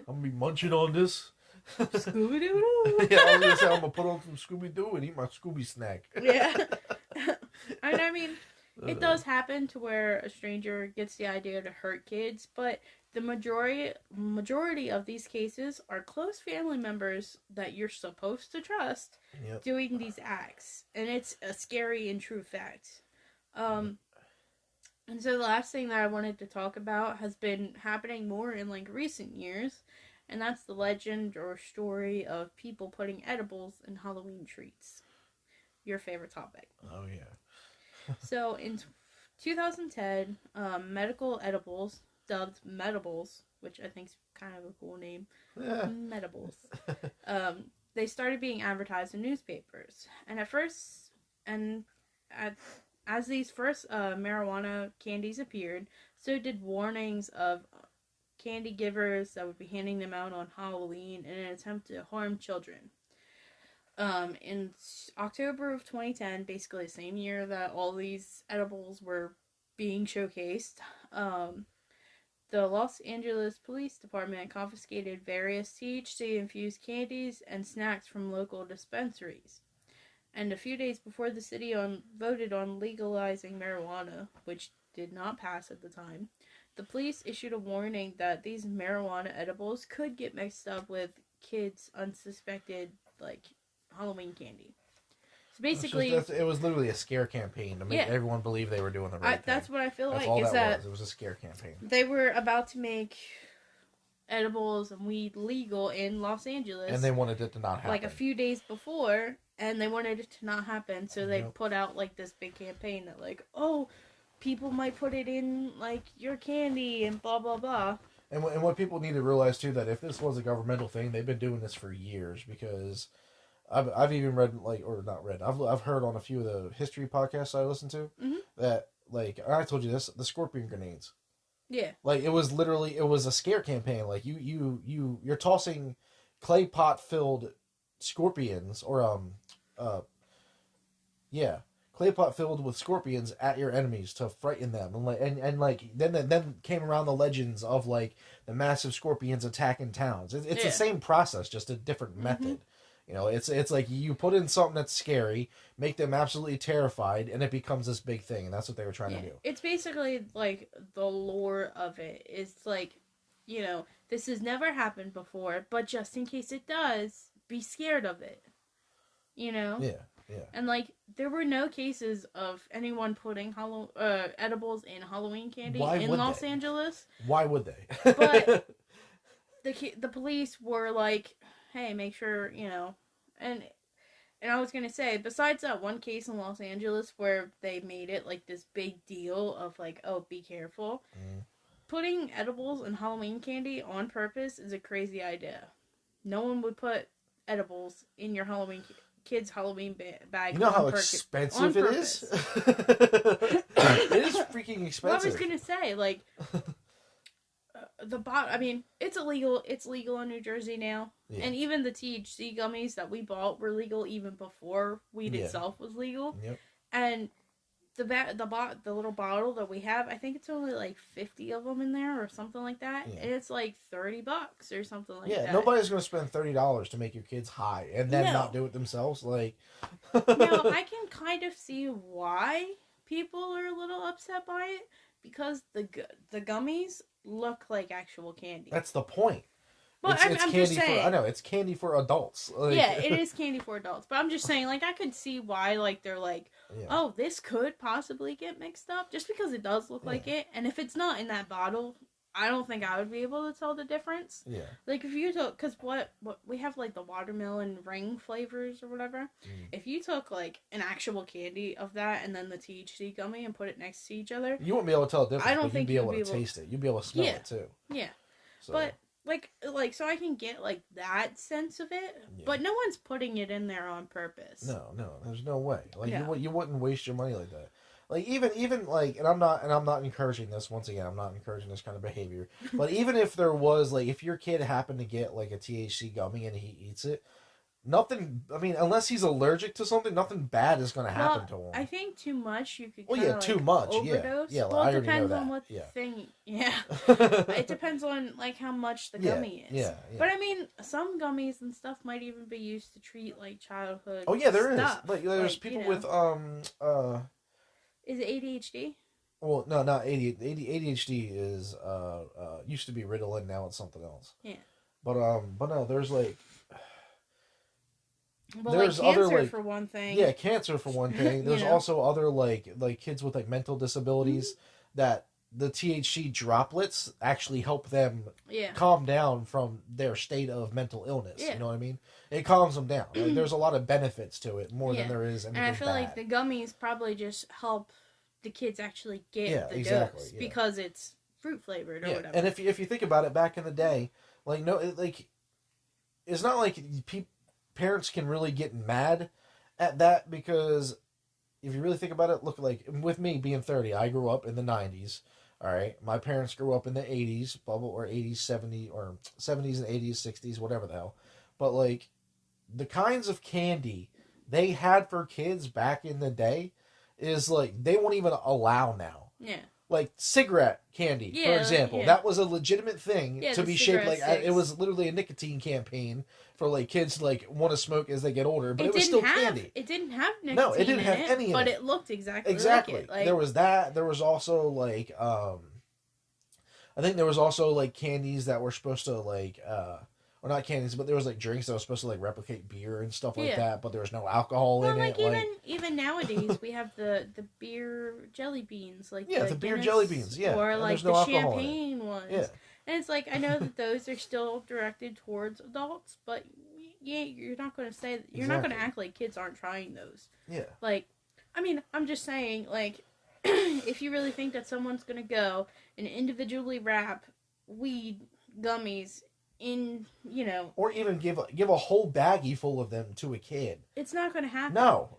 gonna be munching on this. Scooby-Doo. Yeah, I was gonna say, I'm gonna put on some Scooby-Doo and eat my Scooby snack. Yeah. And I mean, it does happen to where a stranger gets the idea to hurt kids, but the majority of these cases are close family members that you're supposed to trust doing these acts, and it's a scary and true fact. And so the last thing that I wanted to talk about has been happening more in like recent years, and that's the legend or story of people putting edibles in Halloween treats. Your favorite topic. Oh yeah. So in 2010, medical edibles, dubbed Medibles, which I think is kind of a cool name, Medibles, they started being advertised in newspapers. And as these first marijuana candies appeared, so did warnings of candy givers that would be handing them out on Halloween in an attempt to harm children. In October of 2010, basically the same year that all these edibles were being showcased, The Los Angeles Police Department confiscated various THC-infused candies and snacks from local dispensaries. And a few days before the city voted on legalizing marijuana, which did not pass at the time, the police issued a warning that these marijuana edibles could get mixed up with kids' unsuspected, like, Halloween candy. So basically, it was literally a scare campaign to make everyone believe they were doing the right thing. That's what I feel that's like. all is that was. It was a scare campaign. They were about to make edibles and weed legal in Los Angeles, and they wanted it to not happen. Like a few days before, and they wanted it to not happen, so they put out like this big campaign that like, oh, people might put it in like your candy and blah blah blah. And what people need to realize too, that if this was a governmental thing, they've been doing this for years, because I've even read, like, or not read, I've heard on a few of the history podcasts I listen to, that, like, I told you this, the scorpion grenades. Yeah. Like, it was a scare campaign. Like, you're tossing clay pot filled scorpions, or clay pot filled with scorpions at your enemies to frighten them, and then came around the legends of like the massive scorpions attacking towns. It's the same process, just a different method. You know, it's like you put in something that's scary, make them absolutely terrified, and it becomes this big thing, and that's what they were trying to do. It's basically like the lore of it. It's like, you know, this has never happened before, but just in case it does, be scared of it. You know? Yeah. And like, there were no cases of anyone putting edibles in Halloween candy in Los Angeles. Why would they? But the police were like, hey, make sure, you know, and I was gonna say, besides that one case in Los Angeles where they made it like this big deal of like, oh, be careful, putting edibles in Halloween candy on purpose is a crazy idea. No one would put edibles in your kid's Halloween bag. You know how expensive it is? It is freaking expensive. Well, I was gonna say, like, I mean, it's illegal. It's legal in New Jersey now, and even the THC gummies that we bought were legal even before weed itself was legal. Yep. And the little bottle that we have, I think it's only like 50 of them in there or something like that, and it's like $30 or something like that. Yeah, nobody's gonna spend $30 to make your kids high and then not do it themselves. Like, now I can kind of see why people are a little upset by it, because the gummies look like actual candy. That's the point. But I'm candy just saying. I know, it's candy for adults. Like, yeah, it is candy for adults. But I'm just saying, like, I could see why, like, they're like, oh, this could possibly get mixed up, just because it does look like it. And if it's not in that bottle, I don't think I would be able to tell the difference. Yeah. Like, if you took, because what we have, like, the watermelon ring flavors or whatever. If you took, like, an actual candy of that and then the THC gummy and put it next to each other, you wouldn't be able to tell the difference. I don't think you'd be able to taste it. You'd be able to smell it too. Yeah. So. But like so I can get like that sense of it, but no one's putting it in there on purpose. No, there's no way. Like, you wouldn't waste your money like that. Like, even like, and I'm not encouraging this. Once again, I'm not encouraging this kind of behavior. But even if there was, like, if your kid happened to get like a THC gummy and he eats it, nothing. I mean, unless he's allergic to something, nothing bad is going to happen to him. I think too much you could. Too much. Overdose. Yeah. Well, I it depends on what thing. Yeah. It depends on like how much the gummy is. Yeah. But I mean, some gummies and stuff might even be used to treat like childhood. Oh yeah, there stuff. is. Like, there's people with Is it ADHD? Well, no, not ADHD is used to be Ritalin, now it's something else. Yeah. But no, there's like. Well, there's like cancer, other, like, for one thing. Yeah, cancer for one thing. There's also other like kids with like mental disabilities that the THC droplets actually help them calm down from their state of mental illness. Yeah. You know what I mean? It calms them down. Like, there's a lot of benefits to it, more than there is anything. And I feel bad. like the gummies probably just help the kids actually get the dose because it's fruit flavored or whatever. And if you think about it, back in the day, like it's not like parents can really get mad at that, because if you really think about it, look, like with me being 30, I grew up in the 90s. All right, my parents grew up in the 80s, or 80s, 70s, or 70s and 80s, 60s, whatever the hell. But like the kinds of candy they had for kids back in the day is like they won't even allow now. Yeah. like cigarette candy, for Yeah, example. yeah. That was a legitimate thing Yeah, to the be shaped cigarette like sticks. it was literally a nicotine campaign for like kids to like want to smoke as they get older, but it was didn't still have candy. it didn't have No, it nicotine didn't in have it, any in but it. it looked exactly like Exactly. it. Like There was that. There was also like I think there was also like candies that were supposed to like or not candies, but there was like drinks that were supposed to like replicate beer and stuff like yeah. that, but there was no alcohol Well, in like it. Like even nowadays we have the beer jelly beans, like yeah, the the beer jelly Guinness beans, yeah, or and there's like no the alcohol in it. champagne Yeah. ones. And it's like I know that those are still directed towards adults, but yeah, you're not going to say you're not going to Exactly. act like kids aren't trying those. Yeah. Like, I mean, I'm just saying, like, if you really think that someone's going to go and individually wrap weed gummies in, Or even give a whole baggie full of them to a kid. it's not going to happen. No.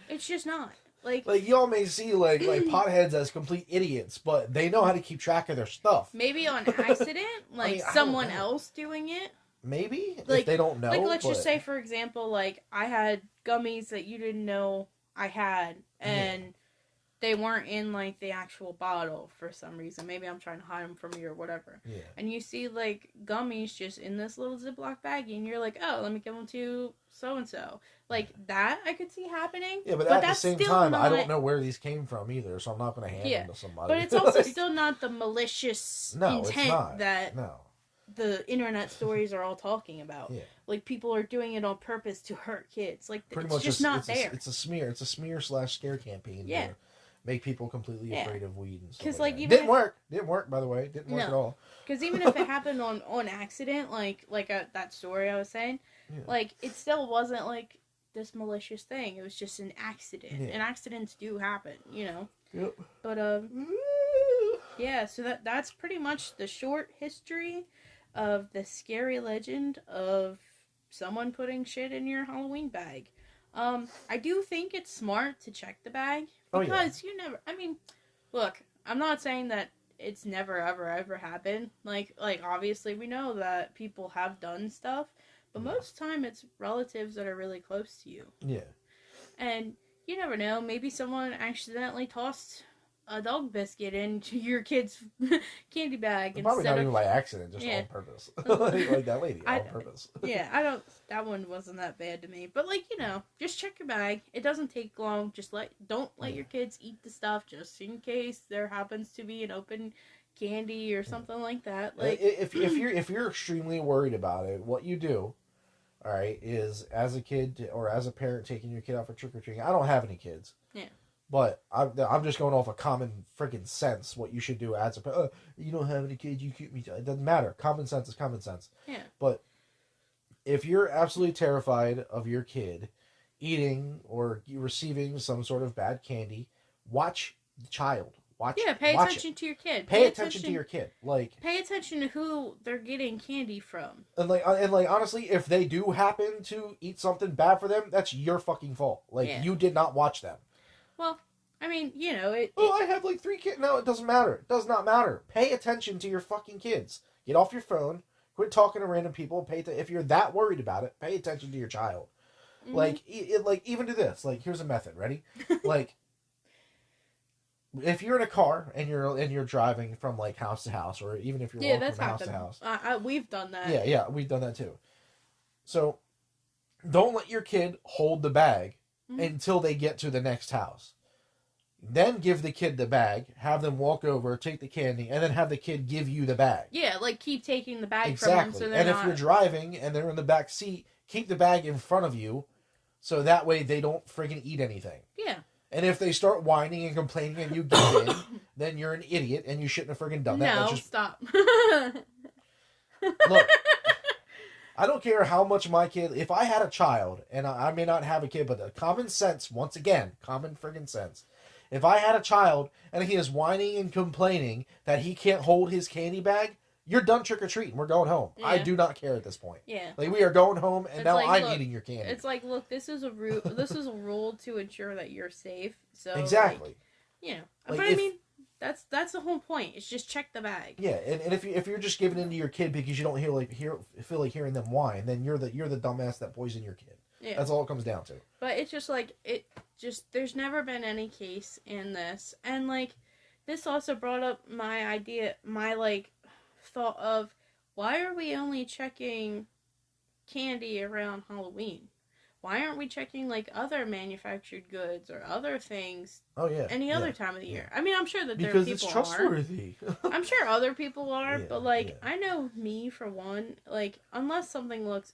It's just not. Like y'all may see like potheads as complete idiots, but they know how to keep track of their stuff. maybe on accident, like I mean, someone else doing it. Maybe Like if they don't know. like let's just say for example, like I had gummies that you didn't know I had, and they weren't in like the actual bottle for some reason. Maybe I'm trying to hide them from you or whatever. Yeah. And you see like gummies just in this little Ziploc baggie, and you're like, oh, let me give them to so and so. Like that, I could see happening. Yeah, but at the that's same still time, not... I don't know where these came from either, so I'm not going to hand them to somebody. But it's also still not the malicious intent it's not. that No. the internet stories are all talking about. Yeah. Like people are doing it on purpose to hurt kids. Like Pretty it's much just not it's there. It's a smear. It's a smear/scare campaign. Yeah. To make people completely afraid of weed and stuff. Because like even didn't work. Didn't work, by the way. Didn't work at all. Because even if it happened on accident, like that story I was saying, like it still wasn't like this malicious thing. It was just an accident, and accidents do happen, Yep. But yeah. So that's pretty much the short history of the scary legend of someone putting shit in your Halloween bag. I do think it's smart to check the bag because you never. I mean, look, I'm not saying that it's never ever happened. Like obviously we know that people have done stuff, but most of the time it's relatives that are really close to you. Yeah. And you never know. Maybe someone accidentally tossed a dog biscuit into your kid's candy bag. Probably not even by accident, just on purpose. like that lady, on purpose. Yeah, that one wasn't that bad to me. But just check your bag. It doesn't take long. Just don't let your kids eat the stuff just in case there happens to be an open candy or something like that. Like if you're extremely worried about it, what you do, all right, is as a kid or as a parent taking your kid out for trick or treating. I don't have any kids. Yeah. But I'm just going off of common freaking sense. What you should do as a you don't have any kids, you keep me. It doesn't matter. Common sense is common sense. Yeah. But if you're absolutely terrified of your kid eating or receiving some sort of bad candy, watch the child. Pay attention to your kid. Pay attention to your kid. Like pay attention to who they're getting candy from. And honestly, if they do happen to eat something bad for them, that's your fucking fault. You did not watch them. Well, I mean, I have like 3 kids. No, it doesn't matter. It does not matter. Pay attention to your fucking kids. Get off your phone. Quit talking to random people. If you're that worried about it, pay attention to your child. Mm-hmm. Even to this. Here's a method. Ready? If you're in a car and you're driving from house to house, or even if you're walking from house to house, we've done that. Yeah, we've done that too. So, don't let your kid hold the bag until they get to the next house. Then give the kid the bag, have them walk over, take the candy, and then have the kid give you the bag. Yeah, keep taking the bag from them. So if you're driving and they're in the back seat, keep the bag in front of you, so that way they don't friggin' eat anything. Yeah. And if they start whining and complaining and you give in, then you're an idiot and you shouldn't have friggin' done that. No, stop. Look. I don't care how much my kid... If I had a child, and I may not have a kid, but the common sense, once again, common friggin' sense. If I had a child, and he is whining and complaining that he can't hold his candy bag, you're done trick-or-treating. We're going home. Yeah. I do not care at this point. Yeah. We are going home, and now I'm eating your candy. It's look, this is a rule to ensure that you're safe. So exactly. But I mean... That's the whole point. It's just check the bag. Yeah, and if you're just giving in to your kid because you don't feel like hearing them whine, then you're the dumbass that poisoned your kid. Yeah. That's all it comes down to. But it's just there's never been any case in this, and this also brought up my idea, my like thought of why are we only checking candy around Halloween? Why aren't we checking like other manufactured goods or other things Oh yeah, any yeah, other time of the yeah. year? I mean, I'm sure that there are Because it's people are. trustworthy. I'm sure other people are, Yeah, but like yeah, I know me for one, like unless something looks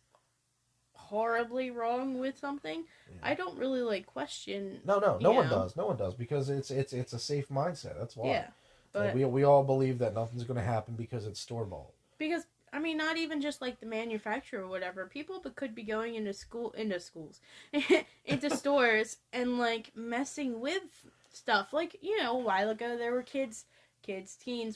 horribly wrong with something, yeah. I don't really like question, No you one know. does. No one does because it's a safe mindset. That's why. Yeah. Like But we all believe that nothing's going to happen because it's store bought. because I mean, not even just like the manufacturer or whatever. People could be going into schools, into stores, and like messing with stuff. Like a while ago, there were teens,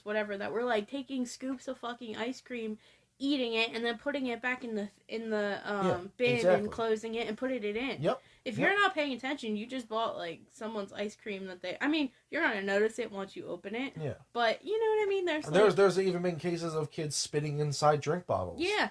whatever, that were like taking scoops of fucking ice cream, eating it, and then putting it back in the Yeah, bin and exactly. closing it and putting it in. Yep, If yep. you're not paying attention, you just bought like someone's ice cream that they. I mean, you're not gonna notice it once you open it, Yeah. but you know what I mean. There's And like there's even been cases of kids spitting inside drink bottles. yeah,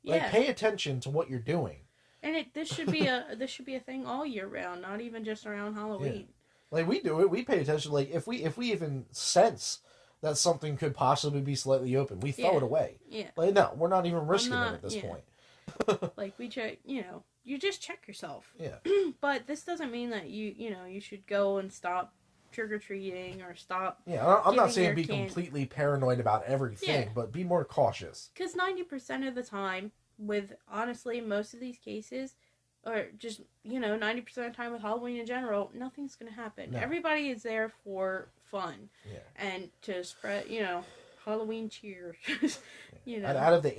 Like yeah. pay attention to what you're doing. And this should be a thing all year round, not even just around Yeah. Halloween. Like we do it, we pay attention. Like if we even sense that something could possibly be slightly open, we throw Yeah, it away. yeah. Like no, we're not even I'm risking it not. at this Yeah, point. like we check. You just check yourself. Yeah. But this doesn't mean that you should go and stop trick or treating or stop Yeah, I'm not giving saying your be can. completely paranoid about everything, Yeah, but be more cautious. because 90% of the time, with honestly most of these cases, or just 90% of the time with Halloween in general, nothing's gonna happen. No. Everybody is there for fun Yeah. and to spread Halloween cheer. you Out, know. out of the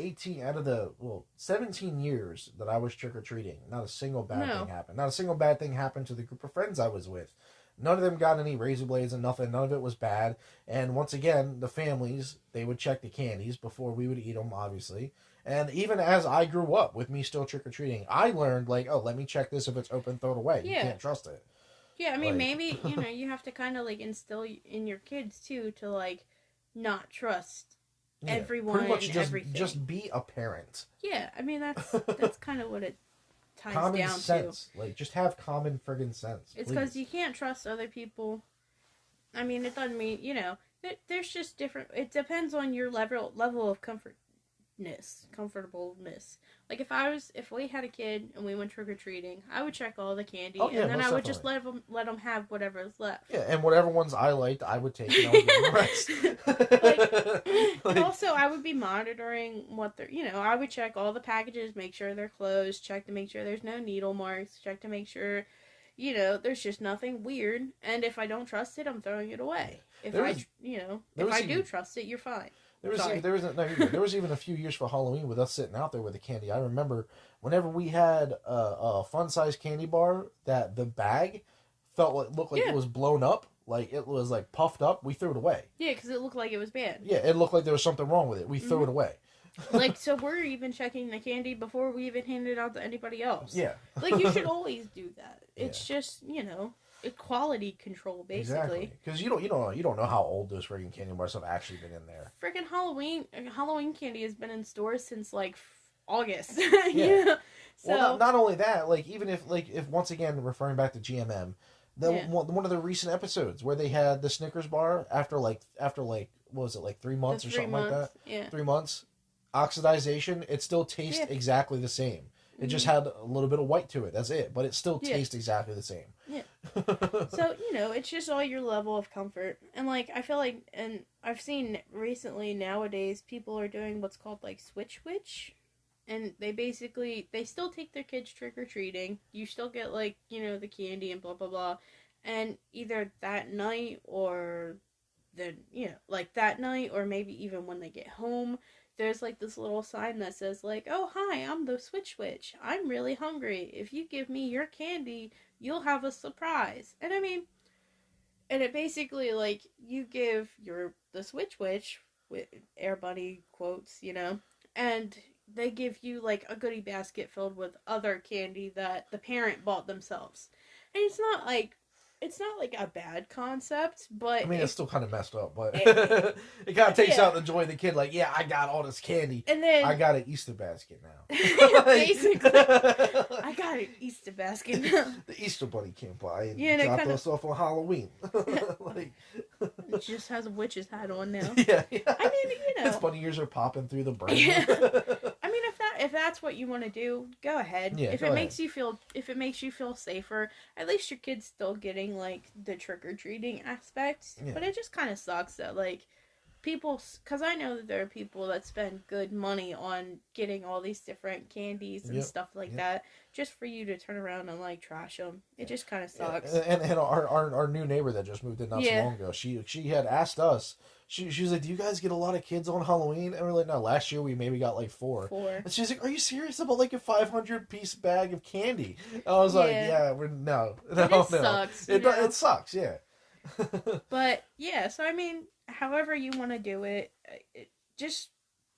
17 years that I was trick or treating, not a single bad No. thing happened. Not a single bad thing happened to the group of friends I was with. None of them got any razor blades and nothing. None of it was bad. And once again, the families, they would check the candies before we would eat them, obviously. And even as I grew up with me still trick or treating, I learned, like, oh, let me check this. If it's open, throw it away. You Yeah. can't trust it. Yeah, I mean Like, maybe, you have to kind of like instill in your kids too to like not trust yeah, everyone pretty much and just everything. be a parent. Yeah, I mean that's kind of what it ties Common down to. sense. Like, just have common friggin' sense, It's please. because you can't trust other people. I mean, it doesn't mean there's just different. It depends on your level of comfortableness. Like if we had a kid and we went trick or treating, I would check all the candy, Oh yeah, and then most I would just definitely. let them have whatever is left. Yeah, and whatever ones I liked, I would take and I would give them the rest. And Like, also I would be monitoring what they're. I would check all the packages, make sure they're closed, check to make sure there's no needle marks, check to make sure there's just nothing weird. And if I don't trust it, I'm throwing it away. If there I, was, if I do trust it, you're fine. Sorry. there was even a few years for Halloween with us sitting out there with the candy. I remember whenever we had a fun size candy bar that the bag looked like Yeah. it was blown up, like it was like puffed up. We threw it away. Yeah, because it looked like it was bad. Yeah, it looked like there was something wrong with it. We threw it away. Like, so we're even checking the candy before we even hand it out to anybody else. Yeah. Like, you should always do that. It's Yeah. just, quality control, basically. Because you don't know how old those friggin' candy bars have actually been in there. Freaking Halloween candy has been in stores since, like, August. Yeah. So, Well, not only that, like even if once again referring back to GMM, one of the recent episodes where they had the Snickers bar after what was it, like 3 months or something like that? Yeah. 3 months, oxidization. It still tastes exactly the same. It just had a little bit of white to it. That's it, but it still tastes exactly the same. Yeah. So, it's just all your level of comfort. And, like, I feel like, and I've seen recently nowadays, people are doing what's called, like, Switch Witch. And they still take their kids trick-or-treating. You still get, like, the candy and blah, blah, blah. And either that night or like that night or maybe even when they get home, there's like this little sign that says like, "Oh, hi, I'm the Switch Witch. I'm really hungry. If you give me your candy, you'll have a surprise." And I mean, and it basically like you give the Switch Witch with Air Bunny quotes, and they give you like a goodie basket filled with other candy that the parent bought themselves. And it's not like a bad concept, but I mean, it's still kind of messed up, but it, it kind of takes yeah. out the joy of the kid. Like, yeah, I got all this candy. And then I got an Easter basket now. basically, I got an Easter basket now. The Easter bunny came by and Yeah, and it dropped kind us off on Halloween. Like, it just has a witch's hat on now. yeah. I mean, His bunny ears are popping through the brain. Yeah. I mean, if that's what you want to do, go ahead. Yeah, if go it ahead. makes you feel if it makes you feel safer, at least your kid's still getting like the trick or treating aspect. Yeah. But it just kind of sucks that like people, because I know that there are people that spend good money on getting all these different candies and stuff like that, just for you to turn around and like trash them. It just kind of sucks. And our new neighbor that just moved in not so long ago, she had asked us. She was like, "Do you guys get a lot of kids on Halloween?" And we're like, "No, last year we maybe got like 4. And she's like, "Are you serious about like a 500-piece bag of candy?" I was like, "Yeah, no." It sucks. It sucks, yeah. But yeah, so I mean, however you want to do it, just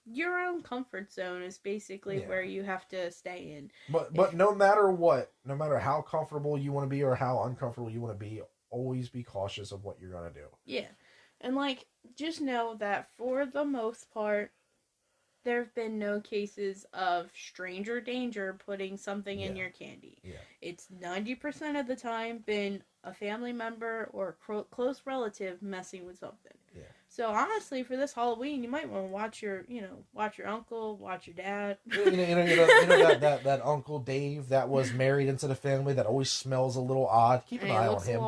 your own comfort zone is basically where you have to stay in. But no matter what, no matter how comfortable you want to be or how uncomfortable you want to be, always be cautious of what you're gonna do. Yeah, and like just know that for the most part, there have been no cases of stranger danger putting something in your candy. Yeah. It's 90% of the time been a family member or a close relative messing with something. Yeah. So honestly, for this Halloween, you might want to watch your uncle, watch your dad. That Uncle Dave that was married into the family that always smells a little odd. Keep an eye on him.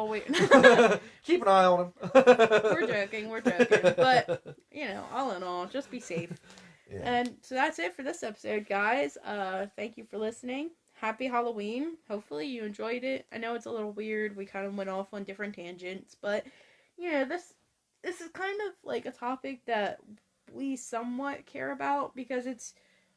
Keep an eye on him. We're joking, but all in all, just be safe. Yeah. And so that's it for this episode, guys. Thank you for listening. Happy Halloween. Hopefully you enjoyed it. I know it's a little weird. We kind of went off on different tangents, but this is kind of like a topic that we somewhat care about because it's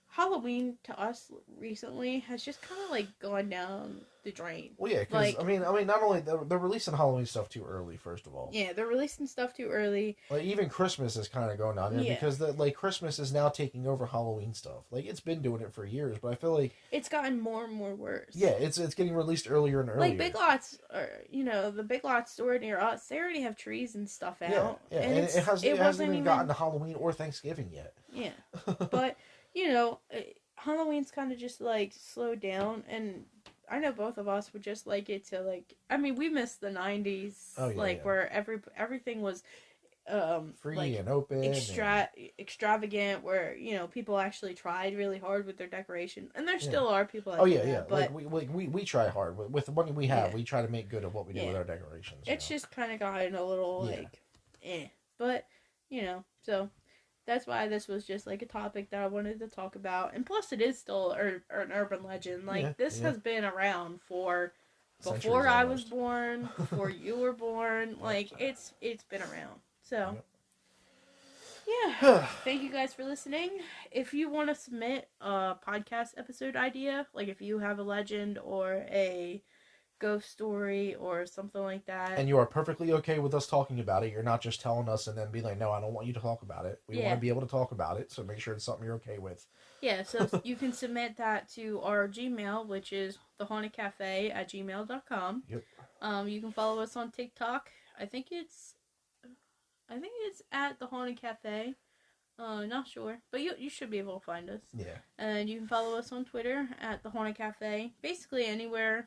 Halloween to us recently has just kind of like gone down the drain. Well, yeah, because like, I mean, not only they're releasing Halloween stuff too early. First of all, yeah, they're releasing stuff too early. Like even Christmas is kind of going down there because Christmas is now taking over Halloween stuff. Like it's been doing it for years, but I feel like it's gotten more and more worse. Yeah, it's getting released earlier and earlier. Like Big Lots, the Big Lots store near us, they already have trees and stuff out. Yeah, and it hasn't even gotten to Halloween or Thanksgiving yet. Yeah, but Halloween's kind of just like slowed down, and I know both of us would just like it to like. I mean, we miss the '90s, where everything was free and open, extravagant, where people actually tried really hard with their decoration, and there still are people. That but like we try hard with the money we have. We try to make good of what we do with our decorations. It's just kind of gotten a little but so. That's why this was just like a topic that I wanted to talk about, and plus it is still an urban legend. Like this has been around for before I was born, before you were born. Like it's been around. So thank you guys for listening. If you want to submit a podcast episode idea, like if you have a legend or a ghost story or something like that, and you are perfectly okay with us talking about it, you're not just telling us and then being like, no, I don't want you to talk about it. We want to be able to talk about it, so make sure it's something you're okay with. So you can submit that to our Gmail, which is thehauntedcafe@gmail.com. Yep. You can follow us on TikTok. I think it's at the Haunted Cafe. Not sure, but you should be able to find us. Yeah. And you can follow us on Twitter at the Haunted Cafe. Basically anywhere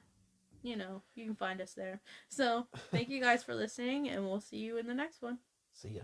you can find us there. So, thank you guys for listening, and we'll see you in the next one. See ya.